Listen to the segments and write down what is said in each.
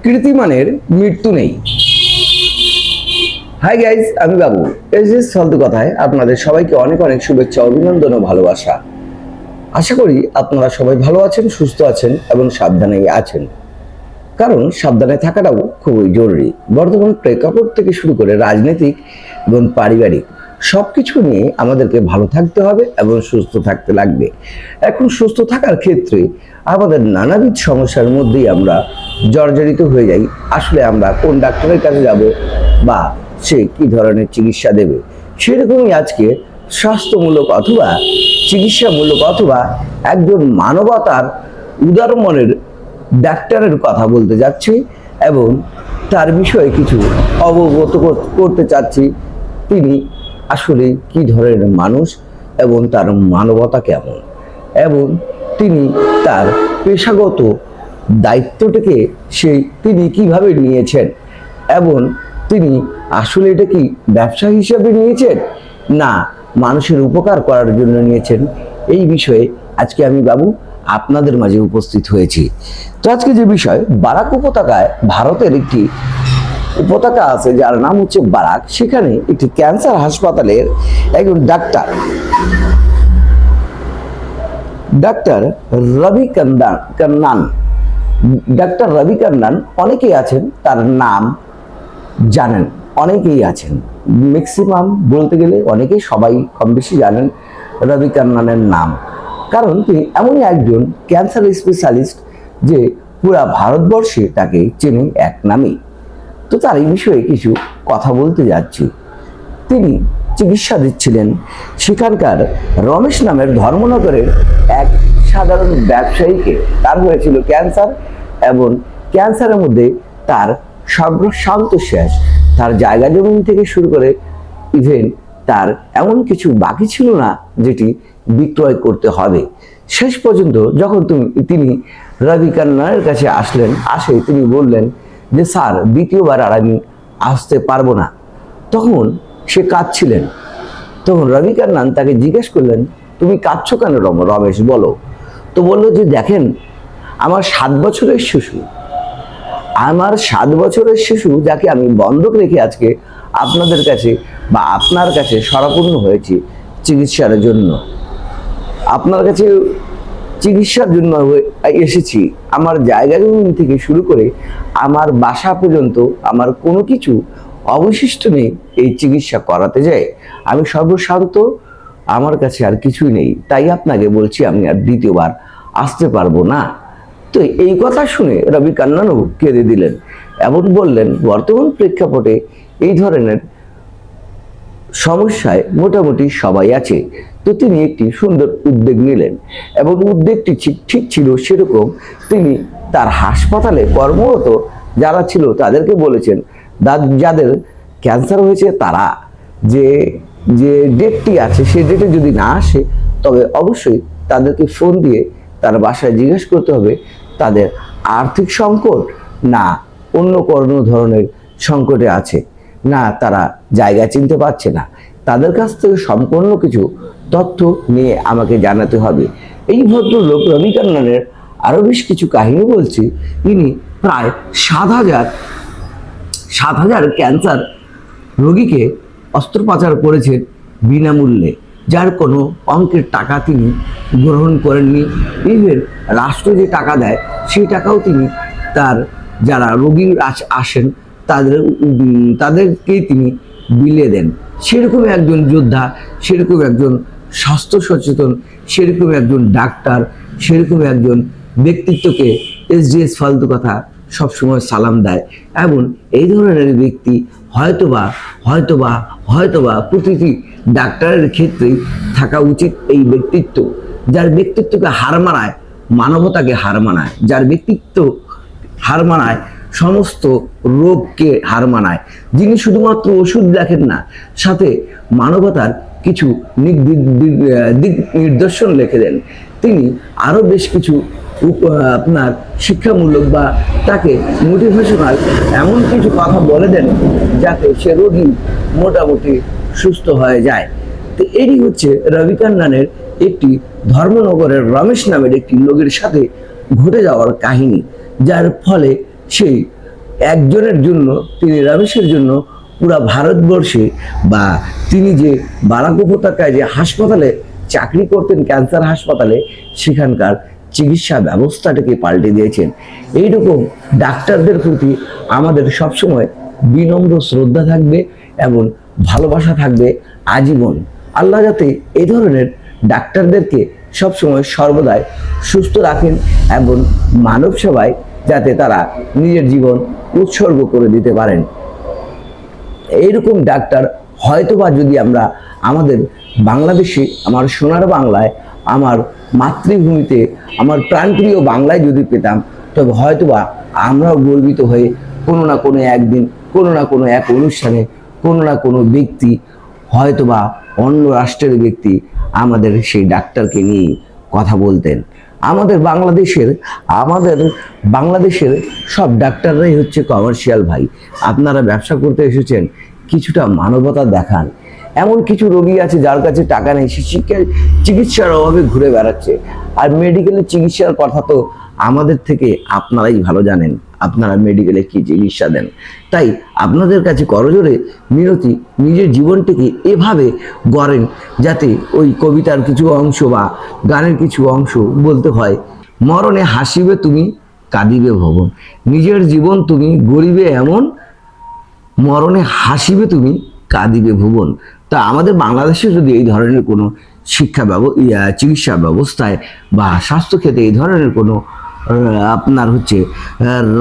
কীর্তিমানের মৃত্যু নেই। Hi guys, আমি বাবু। এস ফালতু কথায় আপনাদের সবাইকে অনেক অনেক শুভেচ্ছা, অভিনন্দন ও ভালোবাসা। আশা করি আপনারা সবাই ভালো আছেন, সুস্থ আছেন এবং সাবধানে আছেন, কারণ সাবধানে থাকাটাও খুবই জরুরি। বর্তমান প্রেক্ষাপট থেকে শুরু করে রাজনৈতিক এবং পারিবারিক সবকিছু নিয়ে আমাদেরকে ভালো থাকতে হবে এবং সুস্থ থাকতে লাগবে। এখন সুস্থ থাকার ক্ষেত্রে আমাদের নানাবিধ সমস্যার মধ্যেই আমরা জর্জরিত হয়ে যাই। আসলে আমরা কোন ডাক্তারের কাছে যাব বা সে কি ধরনের চিকিৎসা দেবে, সেরকমই আজকে স্বাস্থ্যমূলক অথবা চিকিৎসামূলক অথবা একজন মানবতার উদার মনের ডাক্তারের কথা বলতে যাচ্ছি এবং তার বিষয়ে কিছু অবগত করতে চাচ্ছি। তিনি আসলে কি ধরনের মানুষ এবং তার মানবতা কেমন, এবং তিনি তার পেশাগত দায়িত্বটাকে তিনি কিভাবে নিয়েছেন, এবং তিনি আসলে এটা কি ব্যবসা হিসাবে নিয়েছেন না মানুষের উপকার করার জন্য নিয়েছেন, এই বিষয়ে আজকে আমি বাবু আপনাদের মাঝে উপস্থিত হয়েছি। তো আজকে যে বিষয়, বারাক উপত্যকায় ভারতের একটি উপত্যকা আছে যার নাম হচ্ছে বারাক। সেখানে একটি ক্যান্সার হাসপাতালের একজন ডাক্তার রবি কান্নান, ডাক্তার রবি কান্নান, অনেকেই আছেন তার নাম জানেন, অনেকেই আছেন, ম্যাক্সিমাম বলতে গেলে অনেকেই, সবাই কম বেশি জানেন রবি কান্নানের নাম, কারণ তিনি এমনই একজন ক্যান্সার স্পেশালিস্ট যে পুরা ভারতবর্ষে তাকে চেনে এক নামেই। তো তার এই বিষয়ে কিছু কথা বলতে যাচ্ছি। তিনি চিকিৎসা দিচ্ছিলেন সেখানকার রমেশ নামের ধর্মনগরের এক সাধারণ ব্যবসায়ীকে। তার হয়েছিল ক্যান্সার, এবং ক্যান্সারের মধ্যে তার সর্বশান্ত শেষ। তার জায়গা জমি থেকে শুরু করে ইভেন তার এমন কিছু বাকি ছিল না যেটি বিক্রয় করতে হবে। শেষ পর্যন্ত যখন তিনি রবি কান্নানের কাছে আসে তিনি বললেন যে স্যার, দ্বিতীয়বার আর আমি আসতে পারবো না। তখন সে কাঁদছিলেন। তখন রবি কান্নান তাকে জিজ্ঞেস করলেন, তুমি কাঁদছো কেন রমেশ, বলো। তো বললো যে দেখেন, আমার 7 বছরের শিশু যাকে আমি বন্ধক রেখে আজকে আপনাদের কাছে বা আপনার কাছে শরণাপন্ন হয়েছি চিকিৎসার জন্য, আপনার কাছে চিকিৎসার জন্য এসেছি। আমার জায়গা জমি থেকে শুরু করে আমার বাসা পর্যন্ত আমার কোনো কিছু অবশিষ্ট নেই এই চিকিৎসা করাতে যায়। আমি সর্বশান্ত, আমার কাছে আর কিছুই নেই, তাই আপনাকে বলছি আমি আর দ্বিতীয়বার আসতে পারবো না। তো এই কথা শুনে রবি কান্নানও কেঁদে দিলেন এবং বললেন, বর্তমান প্রেক্ষাপটে এই ধরনের সমস্যায় মোটামুটি সবাই আছে। তো তিনি একটি সুন্দর উদ্যোগ নিলেন, এবং উদ্যোগটি ঠিক ছিল সেরকম। তিনি তার হাসপাতালে কর্মরত যারা ছিল তাদেরকে বলেছেন, যাদের ক্যান্সার হয়েছে তারা যে ডেটটি আছে সেই ডেটে যদি না আসে তবে অবশ্যই তাদেরকে ফোন দিয়ে তার বাসায় জিজ্ঞেস করতে হবে তাদের আর্থিক সংকট না অন্য কোনো ধরনের সংকটে আছে, না তারা জায়গা চিনতে পারছে না। তাদের কাছ থেকে সম্পূর্ণ কিছু তথ্য নিয়ে আমাকে জানাতে হবে। এই ভদ্রলোক রবি কান্নানের আরো বেশ কিছু কাহিনী বলছি। তিনি প্রায় 7,000 ক্যান্সার রোগীকে অস্ত্রোপচার করেছেন বিনামূল্যে, যার কোনো অঙ্কের টাকা তিনি গ্রহণ করেননি। ইভেন রাষ্ট্র যে টাকা দেয় সেই টাকাও তিনি তার যারা রোগী আসেন তাদেরকেই তিনি বিলিয়ে দেন। সেরকম একজন যোদ্ধা, সেরকম একজন স্বাস্থ্য সচেতন, সেরকম একজন ডাক্তার, সেরকম একজন ব্যক্তিত্বকে এস ফালতু কথা সবসময় সালাম দেয়। এবং এই ধরনের ব্যক্তি হয়তোবা প্রতিটি ডাক্তারের ক্ষেত্রেই থাকা উচিত। এই ব্যক্তিত্ব, যার ব্যক্তিত্বকে হার মানায় মানবতাকে হার মানায়, যার ব্যক্তিত্ব হার মানায় সমস্ত রোগকে হার মানায়, যিনি শুধুমাত্র ওষুধ দেখেন না, সাথে মানবতার কিছু দিক নির্দেশন লিখে দেন। তিনি আরো বেশ কিছু আপনার শিক্ষামূলক বা তাকে মোটিভেশনাল এমন কিছু কথা বলে দেন যাতে সে রোগী মোটামুটি সুস্থ হয়ে যায়। তো এটি হচ্ছে রবি কান্নানের একটি ধর্মনগরের রমেশ নামের একটি লোকের সাথে ঘটে যাওয়ার কাহিনী, যার ফলে সেই একজনের জন্য, তিনি রমেশের জন্য পুরা ভারতবর্ষে বা তিনি যে বারাক উপত্যকায় যে হাসপাতালে চাকরি করতেন, ক্যান্সার হাসপাতালে, সেখানকার চিকিৎসা ব্যবস্থাটাকে পাল্টে দিয়েছেন। এইরকম ডাক্তারদের প্রতি আমাদের সবসময় বিনম্র শ্রদ্ধা থাকবে এবং ভালোবাসা থাকবে আজীবন। আল্লাহ যাতে এই ধরনের ডাক্তারদেরকে সবসময় সর্বদাই সুস্থ রাখেন এবং মানব সেবায় যাতে তারা নিজের জীবন উৎসর্গ করে দিতে পারেন। এইরকম ডাক্তার হয়তোবা যদি আমরা আমাদের বাংলাদেশে, আমার সোনার বাংলায়, আমার মাতৃভূমিতে, আমার প্রাণপ্রিয় বাংলায় যদি পেতাম, তবে হয়তোবা আমরাও গর্বিত হয়ে কোনো না কোনো একদিন, কোনো না কোনো এক অনুষ্ঠানে, কোনো না কোনো ব্যক্তি, হয়তোবা অন্য রাষ্ট্রের ব্যক্তি আমাদের সেই ডাক্তারকে নিয়ে কথা বলতেন। আমাদের বাংলাদেশের সব ডাক্তাররাই হচ্ছে কমার্শিয়াল ভাই। আপনারা ব্যবসা করতে এসেছেন, কিছুটা মানবতা দেখান। এমন কিছু রোগী আছে যার কাছে টাকা নেই, সে চিকিৎসার অভাবে ঘুরে বেড়াচ্ছে। আর মেডিকেলের চিকিৎসার কথা তো আমাদের থেকে আপনারাই ভালো জানেন, আপনারা মেডিকেলে কি চিকিৎসা দেন। তাই আপনাদের কাছে করজোরে মিনতি, নিজের জীবনটিকে এভাবে গড়েন যাতে ওই কবিতার কিছু অংশ বা গানের কিছু অংশ বলতে হয়, মরণে হাসিবে তুমি, কাঁদিবে ভবন। নিজের জীবন তুমি গড়িবে এমন, মরণে হাসিবে তুমি, কাঁদিবে ভুবন। তা আমাদের বাংলাদেশে যদি এই ধরনের কোনো চিকিৎসা ব্যবস্থায় বা স্বাস্থ্যক্ষেত্রে এই ধরনের কোনো আপনার হচ্ছে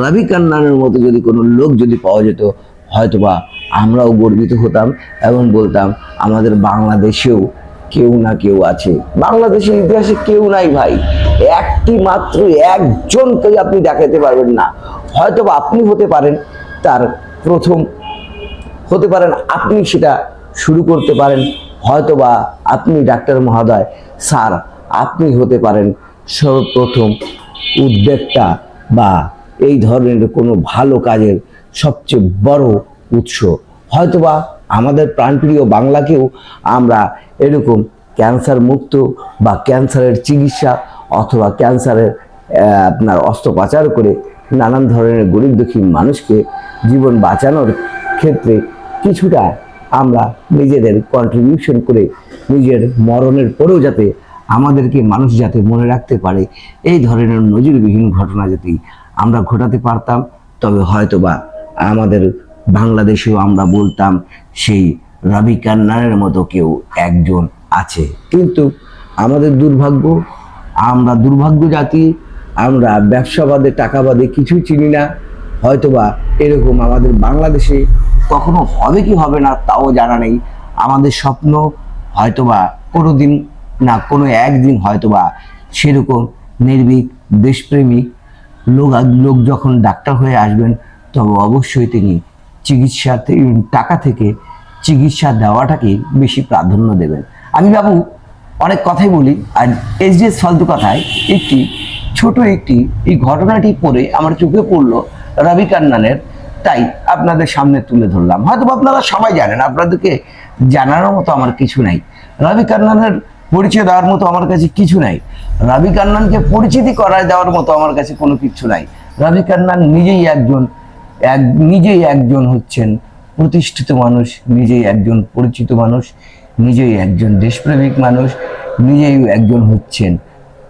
রবি কান্নানের মতো যদি কোনো লোক যদি পাওয়া যেত, হয়তোবা আমরাও গর্বিত হতাম এবং বলতাম আমাদের বাংলাদেশেও কেউ না কেউ আছে। বাংলাদেশের ইতিহাসে কেউ নাই ভাই, একটি মাত্র একজনকে আপনি দেখাতে পারবেন না। হয়তোবা আপনি হতে পারেন তার প্রথম, হতে পারেন আপনি সেটা শুরু করতে পারেন, হয়তোবা আপনি ডাক্তার মহোদয় স্যার, আপনি হতে পারেন সর্বপ্রথম উদ্যোক্তা বা এই ধরনের কোনো ভালো কাজের সবচেয়ে বড় উৎস। হয়তোবা আমাদের প্রাণপ্রিয় বাংলাকেও আমরা এরকম ক্যান্সার মুক্ত বা ক্যান্সারের চিকিৎসা অথবা ক্যান্সারের আপনার অস্ত্রোপচার করে নানান ধরনের গরিব দুঃখী মানুষকে জীবন বাঁচানোর ক্ষেত্রে কিছুটা আমরা নিজেদের কন্ট্রিবিউশন করে নিজের মরণের পরেও যাতে আমাদেরকে মানুষ যাতে মনে রাখতে পারে, এই ধরনের নজিরবিহীন ঘটনা যদি আমরা ঘটাতে পারতাম, তবে হয়তোবা আমাদের বাংলাদেশেও আমরা বলতাম সেই রবি কান্নানের মতো কেউ একজন আছে। কিন্তু আমাদের দুর্ভাগ্য, আমরা দুর্ভাগ্য জাতি, আমরা ব্যবসাবাদে টাকাবাদে কিছুই চিনি না। হয়তোবা এরকম আমাদের বাংলাদেশে কখনো হবে কি হবে না তাও জানা নেই। আমাদের স্বপ্ন হয়তোবা কোনো দিন না কোনো একদিন হয়তোবা সেরকম নির্ভীক দেশপ্রেমিক লোক যখন ডাক্তার হয়ে আসবেন, তবে অবশ্যই তিনি টাকা থেকে চিকিৎসা দেওয়াটাকে বেশি প্রাধান্য দেবেন। আমি বাবু অনেক কথাই বলি, আর এসডিএস ফালতু কথায় ছোট একটি এই ঘটনাটি পড়ে আমার চোখে পড়লো রবি কান্নানের, তাই আপনাদের সামনে তুলে ধরলাম। হয়তো আপনারা সবাই জানেন, আপনাদেরকে জানানোর মতো আমার কিছু নাই। রবি কান্নানের পরিচয় দেওয়ার মতো আমার কাছে কিছু নাই। রবি কান্নানকে পরিচিতি করায় দেওয়ার মতো আমার কাছে কোনো কিছু নাই। রবি কান্নান নিজেই একজন হচ্ছেন প্রতিষ্ঠিত মানুষ, নিজেই একজন পরিচিত মানুষ, নিজেই একজন দেশপ্রেমিক মানুষ, নিজেই একজন হচ্ছেন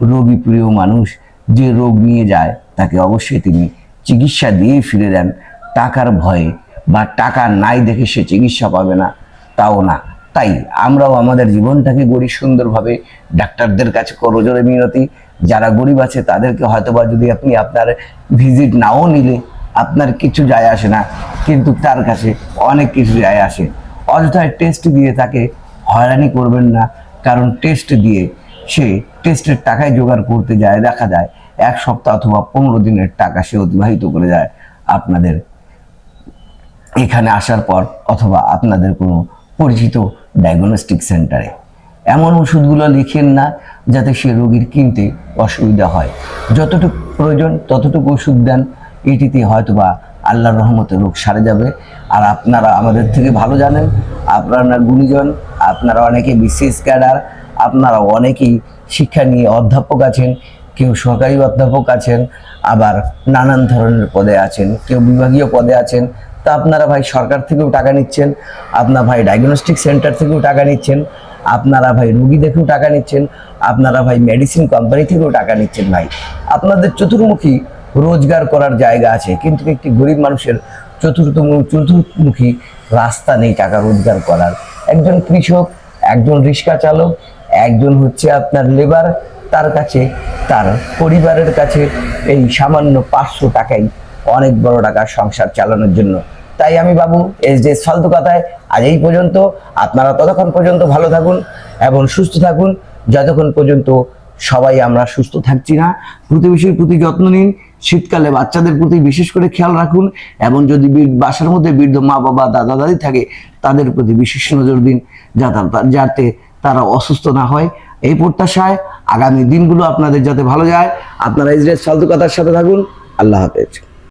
রোগী প্রিয় মানুষ। যে রোগ নিয়ে যায় তাকে অবশ্যই তিনি চিকিৎসা দিয়ে ফিরে দেন, টাকার ভয়ে বা টাকা নাই দেখে সে চিকিৎসা পাবে না তাও না। তাই আমরাও আমাদের জীবনটাকে গড়ি সুন্দরভাবে। ডাক্তারদের কাছে করজোরে মিনতি, যারা গরিব আছে তাদেরকে হয়তোবা যদি আপনি আপনার ভিজিট নাও নিলে আপনার কিছু যায় আসে না, কিন্তু তার কাছে অনেক কিছু যায় আসে। অযথায় টেস্ট দিয়ে তাকে হয়রানি করবেন না, কারণ টেস্ট দিয়ে সে টেস্টের টাকায় জোগাড় করতে যায়, দেখা যায় 1 সপ্তাহ অথবা 15 দিনের টাকা সে অতিবাহিত করে যায় আপনাদের এখানে আসার পর, অথবা আপনাদের কোনো পরিচিত ডায়াগনস্টিক সেন্টারে। এমন ওষুধগুলো লিখেন না যাতে সে রোগীর কিনতে অসুবিধা হয়। যতটুকু প্রয়োজন ততটুকু ওষুধ দেন, এটিতে হয়তোবা আল্লাহর রহমতে রোগ সারে যাবে। আর আপনারা আমাদের থেকে ভালো জানেন, আপনারা গুণীজন, আপনারা অনেকে বিসিএস ক্যাডার, আপনারা অনেকেই শিক্ষা নিয়ে অধ্যাপক আছেন, কেউ সহকারী অধ্যাপক আছেন, আবার নানান ধরনের পদে আছেন, কেউ বিভাগীয় পদে আছেন। তা আপনারা ভাই সরকার থেকেও টাকা নিচ্ছেন, আপনার ভাই ডায়াগনস্টিক সেন্টার থেকেও টাকা নিচ্ছেন, আপনারা ভাই রুগী দেখেও টাকা নিচ্ছেন, আপনারা ভাই মেডিসিন কোম্পানি থেকেও টাকা নিচ্ছেন। ভাই আপনাদের চতুর্মুখী রোজগার করার জায়গা আছে, কিন্তু একটি গরিব মানুষের চতুর্মুখী রাস্তা নেই টাকা রোজগার করার। একজন কৃষক, একজন রিক্সা চালক, একজন হচ্ছে আপনার লেবার, তার কাছে, তার পরিবারের কাছে এই সামান্য 500 টাকাই অনেক বড় টাকার সংসার চালানোর জন্য। তাই আমি বাবু এস ফালতু কথায় আজ এই পর্যন্ত। আপনারা ততক্ষণ পর্যন্ত ভালো থাকুন এবং সুস্থ থাকুন, যতক্ষণ পর্যন্ত সবাই আমরা সুস্থ থাকছি না। প্রতিবেশীর প্রতি যত্ন নিন, শীতকালে বাচ্চাদের প্রতি বিশেষ করে খেয়াল রাখুন, এবং যদি বাসার মধ্যে বৃদ্ধ মা বাবা দাদা দাদি থাকে তাদের প্রতি বিশেষ নজর দিন, যাতে তারা অসুস্থ না হয়। এই প্রত্যাশায় আগামী দিনগুলো আপনাদের যাতে ভালো যায়। আপনারা ইসরায়েল ফালতু কথার সাথে থাকুন। আল্লাহ হাফেজ।